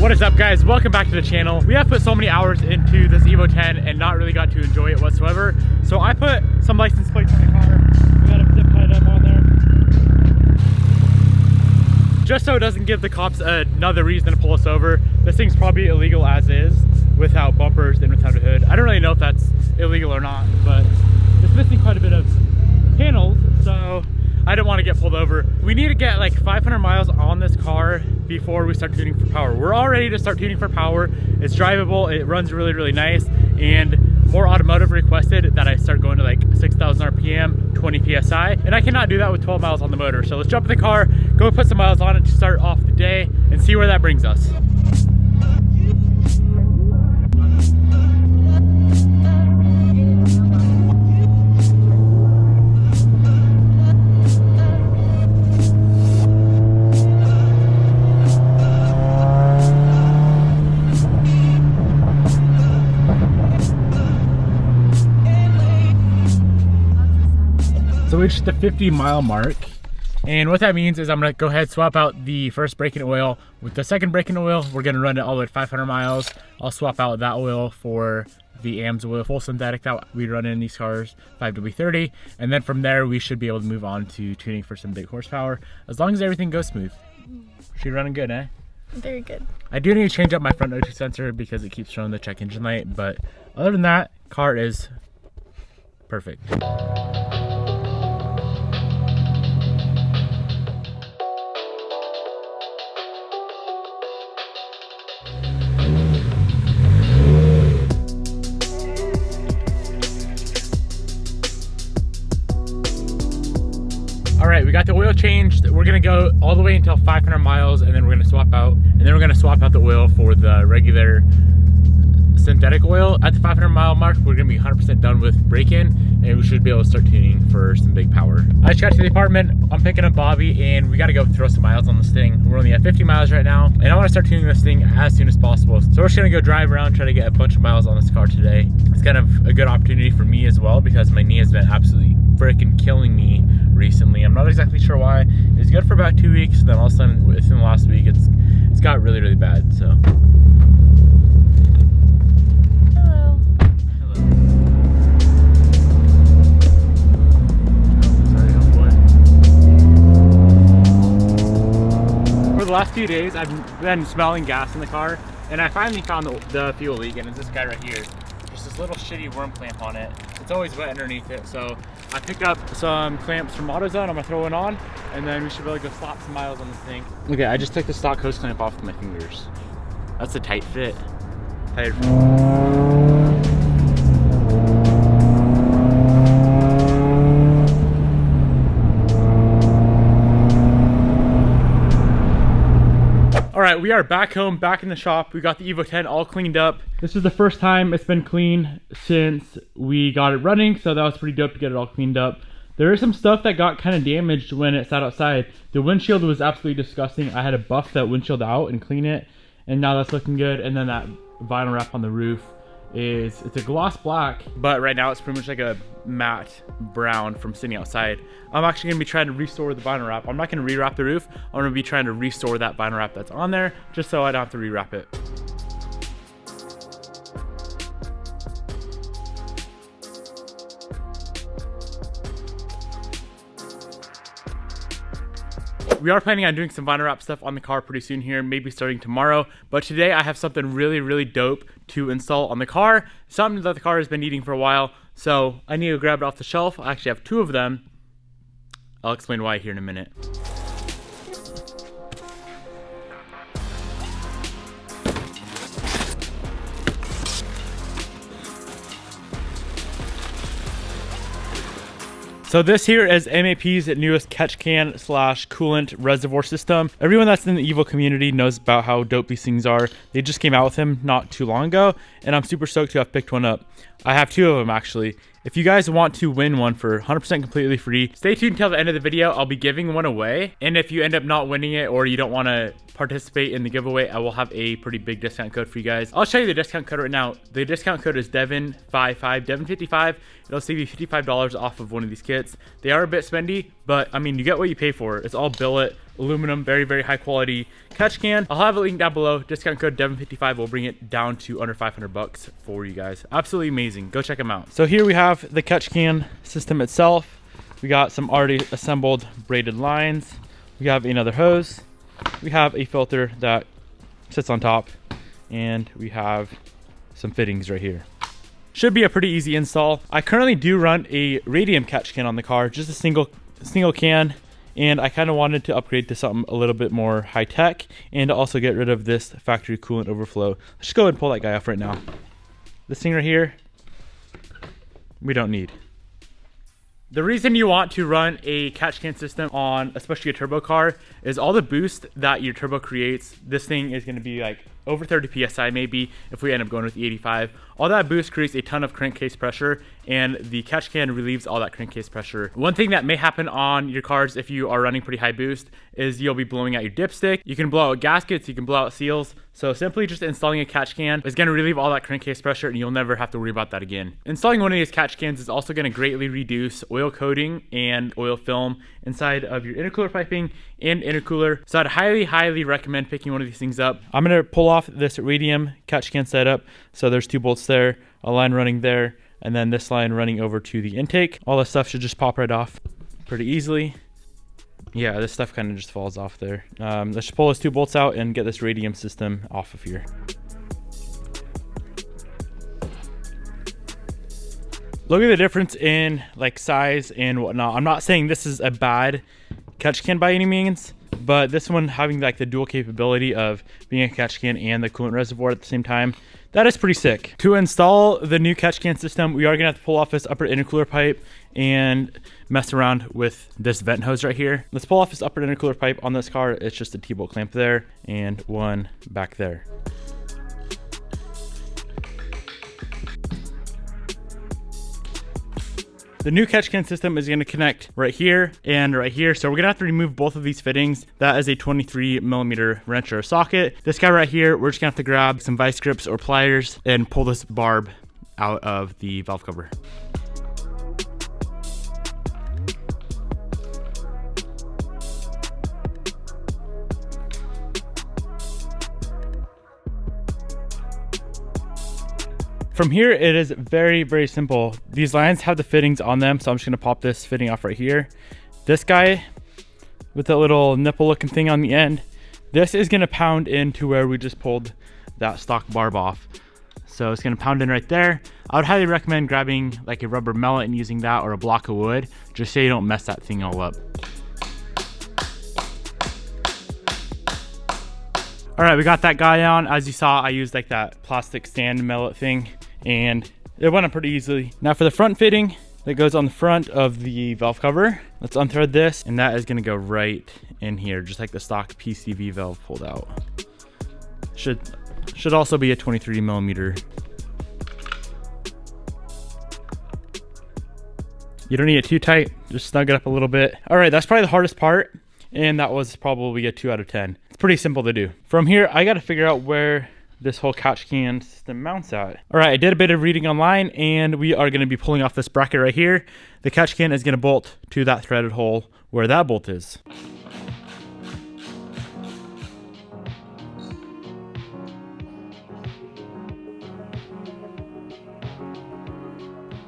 What is up, guys? Welcome back to the channel. We have put so many hours into this Evo 10 and not really got to enjoy it whatsoever. So I put some license plates on the car. We got a zip tied up on there, just so it doesn't give the cops another reason to pull us over. This thing's probably illegal as is, without bumpers and without a hood. I don't really know if that's illegal or not, but it's missing quite a bit of panels, so I don't want to get pulled over. We need to get like 500 miles on this car before we start tuning for power. We're all ready to start tuning for power. It's drivable, it runs really, really nice, and more automotive requested that I start going to like 6,000 RPM, 20 PSI, and I cannot do that with 12 miles on the motor. So let's jump in the car, go put some miles on it to start off the day and see where that brings us. So we reached the 50-mile mark, and what that means is I'm gonna go ahead, swap out the first braking oil with the second braking oil. We're gonna run it all the way to 500 miles. I'll swap out that oil for the AMS oil, full synthetic that we run in these cars, 5W30, and then from there we should be able to move on to tuning for some big horsepower, as long as everything goes smooth. She's running good, eh? Very good. I do need to change up my front O2 sensor because it keeps showing the check engine light, but other than that, car is perfect. All right, we got the oil changed. We're gonna go all the way until 500 miles, and then we're gonna swap out, the oil for the regular synthetic oil. At the 500 mile mark, we're gonna be 100% done with break-in, and we should be able to start tuning for some big power. I just got to the apartment. I'm picking up Bobby, and we gotta go throw some miles on this thing. We're only at 50 miles right now, and I wanna start tuning this thing as soon as possible. So we're just gonna go drive around, try to get a bunch of miles on this car today. It's kind of a good opportunity for me as well, because my knee has been absolutely freaking killing me recently. I'm not exactly sure why. It was good for about 2 weeks, and then all of a sudden within the last week it's got really, really bad. So Hello. For the last few days I've been smelling gas in the car, and I finally found the fuel leak, and it's this guy right here. Just this little shitty worm clamp on it. It's always wet underneath it, so I picked up some clamps from AutoZone. I'm gonna throw it on, and then we should be able to go slap some miles on this thing. Okay, I just took the stock hose clamp off with my fingers. That's a tight fit. Tight. All right, we are back home, back in the shop. We got the Evo 10 all cleaned up. This is the first time it's been clean since we got it running, so that was pretty dope to get it all cleaned up. There is some stuff that got kind of damaged when it sat outside. The windshield was absolutely disgusting. I had to buff that windshield out and clean it, and now that's looking good. And then that vinyl wrap on the roof it's a gloss black, but right now it's pretty much like a matte brown from sitting outside. I'm actually gonna be trying to restore the vinyl wrap. I'm not gonna rewrap the roof. I'm gonna be trying to restore that vinyl wrap that's on there, just so I don't have to rewrap it. We are planning on doing some vinyl wrap stuff on the car pretty soon here, maybe starting tomorrow. But today I have something really, really dope to install on the car. Something that the car has been needing for a while. So I need to grab it off the shelf. I actually have two of them. I'll explain why here in a minute. So this here is MAP's newest catch can slash coolant reservoir system. Everyone that's in the Evo community knows about how dope these things are. They just came out with them not too long ago, and I'm super stoked to have picked one up. I have two of them actually. If you guys want to win one for 100% completely free, stay tuned until the end of the video. I'll be giving one away. And if you end up not winning it or you don't want to participate in the giveaway, I will have a pretty big discount code for you guys. I'll show you the discount code right now. The discount code is Devin55, Devin55. It'll save you $55 off of one of these kits. They are a bit spendy, but I mean, you get what you pay for. It's all billet. aluminum, very, very high quality catch can. I'll have a link down below. Discount code Devin55 will bring it down to under 500 bucks for you guys. Absolutely amazing. Go check them out. So here we have the catch can system itself. We got some already assembled braided lines. We have another hose. We have a filter that sits on top, and we have some fittings right here. Should be a pretty easy install. I currently do run a radium catch can on the car, just a single can, and I kind of wanted to upgrade to something a little bit more high tech and also get rid of this factory coolant overflow. Let's just go ahead and pull that guy off right now. This thing right here, we don't need. The reason you want to run a catch can system on especially a turbo car is all the boost that your turbo creates. This thing is going to be like over 30 psi maybe if we end up going with the 85. All that boost creates a ton of crankcase pressure, and the catch can relieves all that crankcase pressure. One thing that may happen on your cars if you are running pretty high boost is you'll be blowing out your dipstick. You can blow out gaskets, you can blow out seals. So simply just installing a catch can is going to relieve all that crankcase pressure, and you'll never have to worry about that again. Installing one of these catch cans is also going to greatly reduce oil coating and oil film inside of your intercooler piping and intercooler. So I'd highly, highly recommend picking one of these things up. I'm going to pull off this radium catch can setup. So there's 2 bolts there, a line running there, and then this line running over to the intake. All this stuff should just pop right off pretty easily. Yeah, this stuff kind of just falls off there. Let's just pull those 2 bolts out and get this radium system off of here. Look at the difference in like size and whatnot. I'm not saying this is a bad catch can by any means, but this one having like the dual capability of being a catch can and the coolant reservoir at the same time, that is pretty sick. To install the new catch can system, we are gonna have to pull off this upper intercooler pipe and mess around with this vent hose right here. Let's pull off this upper intercooler pipe on this car. It's just a T-bolt clamp there and one back there. The new catch can system is going to connect right here and right here. So we're going to have to remove both of these fittings. That is a 23mm wrench or socket. This guy right here, we're just going to have to grab some vice grips or pliers and pull this barb out of the valve cover. From here, it is very, very simple. These lines have the fittings on them, so I'm just gonna pop this fitting off right here. This guy with the little nipple looking thing on the end, this is gonna pound into where we just pulled that stock barb off. So it's gonna pound in right there. I would highly recommend grabbing like a rubber mallet and using that, or a block of wood, just so you don't mess that thing all up. All right, we got that guy on. As you saw, I used like that plastic sand mallet thing, and it went up pretty easily. Now for the front fitting that goes on the front of the valve cover, let's unthread this, and that is gonna go right in here, just like the stock PCV valve pulled out. Should also be a 23mm. You don't need it too tight, just snug it up a little bit. All right, that's probably the hardest part, and that was probably a 2 out of 10. It's pretty simple to do. From here, I gotta figure out where this whole catch can system mounts at. All right, I did a bit of reading online, and we are gonna be pulling off this bracket right here. The catch can is gonna bolt to that threaded hole where that bolt is.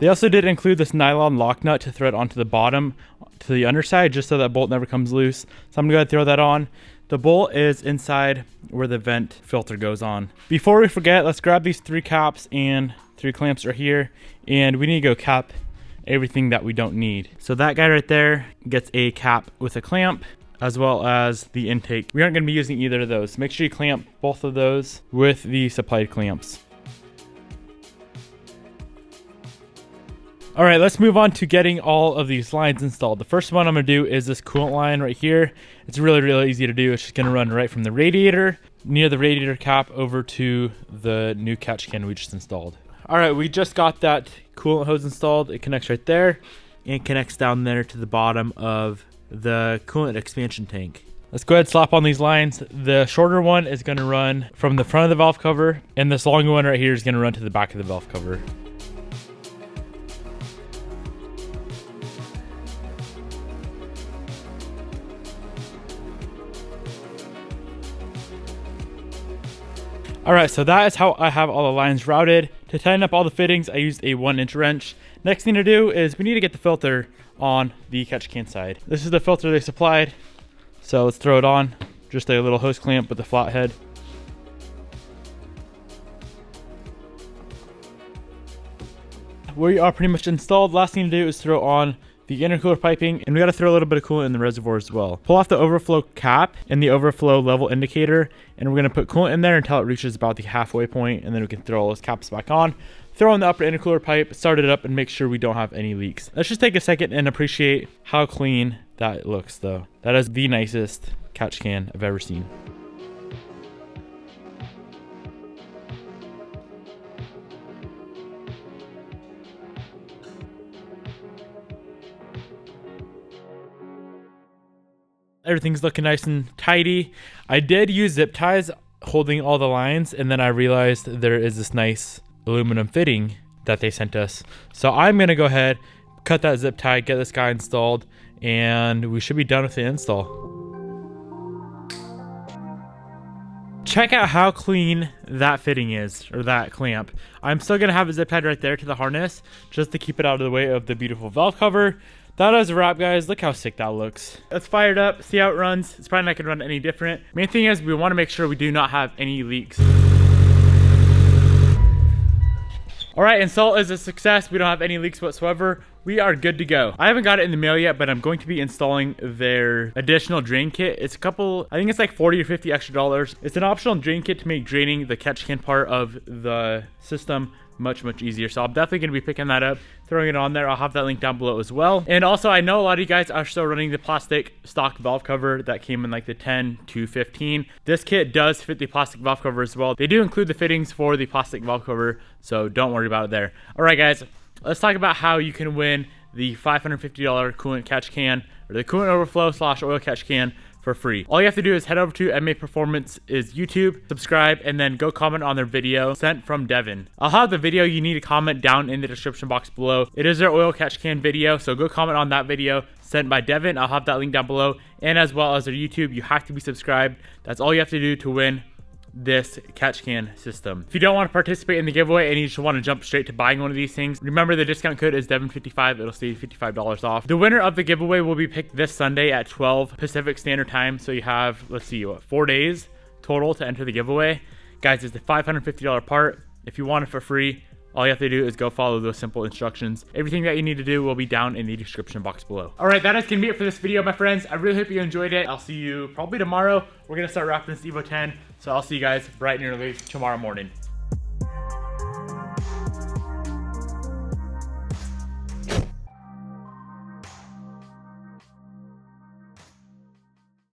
They also did include this nylon lock nut to thread onto the bottom to the underside, just so that bolt never comes loose. So I'm gonna go ahead and throw that on. The bolt is inside where the vent filter goes on. Before we forget, let's grab these 3 caps and 3 clamps right here, and we need to go cap everything that we don't need. So that guy right there gets a cap with a clamp, as well as the intake. We aren't gonna be using either of those. Make sure you clamp both of those with the supplied clamps. All right, let's move on to getting all of these lines installed. The first one I'm gonna do is this coolant line right here. It's really, really easy to do. It's just gonna run right from the radiator, near the radiator cap, over to the new catch can we just installed. All right, we just got that coolant hose installed. It connects right there and connects down there to the bottom of the coolant expansion tank. Let's go ahead and slap on these lines. The shorter one is gonna run from the front of the valve cover, and this longer one right here is gonna run to the back of the valve cover. All right, so that is how I have all the lines routed. To tighten up all the fittings, I used a 1-inch wrench. Next thing to do is we need to get the filter on the catch can side. This is the filter they supplied. So let's throw it on. Just a little hose clamp with the flat head. We are pretty much installed. Last thing to do is throw on the intercooler piping, and we got to throw a little bit of coolant in the reservoir as well. Pull off the overflow cap and the overflow level indicator, and we're going to put coolant in there until it reaches about the halfway point, and then we can throw all those caps back on. Throw in the upper intercooler pipe, start it up, and make sure we don't have any leaks. Let's just take a second and appreciate how clean that looks, though. That is the nicest catch can I've ever seen. Everything's looking nice and tidy. I did use zip ties holding all the lines, and then I realized there is this nice aluminum fitting that they sent us. So I'm gonna go ahead, cut that zip tie, get this guy installed, and we should be done with the install. Check out how clean that fitting is, or that clamp. I'm still gonna have it zip tied right there to the harness, just to keep it out of the way of the beautiful valve cover. That is a wrap, guys. Look how sick that looks. Let's fire it up, see how it runs. It's probably not gonna run any different. Main thing is we wanna make sure we do not have any leaks. All right, install is a success. We don't have any leaks whatsoever. We are good to go. I haven't got it in the mail yet, but I'm going to be installing their additional drain kit. It's a couple, I think it's like 40 or 50 extra dollars. It's an optional drain kit to make draining the catch can part of the system much easier. So I'm definitely going to be picking that up, throwing it on there. I'll have that link down below as well. And also, I know a lot of you guys are still running the plastic stock valve cover that came in like the 10 to 15. This kit does fit the plastic valve cover as well. They do include the fittings for the plastic valve cover, so don't worry about it there. All right, guys, let's talk about how you can win the $550 coolant catch can, or the coolant overflow / oil catch can, for free. All you have to do is head over to MAPeformance's YouTube, subscribe, and then go comment on their video sent from Devin. I'll have the video you need to comment down in the description box below. It is their oil catch can video, so go comment on that video sent by Devin. I'll have that link down below, and as well as their YouTube. You have to be subscribed. That's all you have to do to win this catch can system. If you don't want to participate in the giveaway and you just want to jump straight to buying one of these things, remember the discount code is Devin55. It'll save you $55 off. The winner of the giveaway will be picked this Sunday at 12 Pacific Standard Time. So you have, let's see, what, 4 days total to enter the giveaway. Guys, it's the $550 part. If you want it for free, all you have to do is go follow those simple instructions. Everything that you need to do will be down in the description box below. All right, that is gonna be it for this video, my friends. I really hope you enjoyed it. I'll see you probably tomorrow. We're gonna start wrapping this Evo 10. So I'll see you guys bright and early tomorrow morning.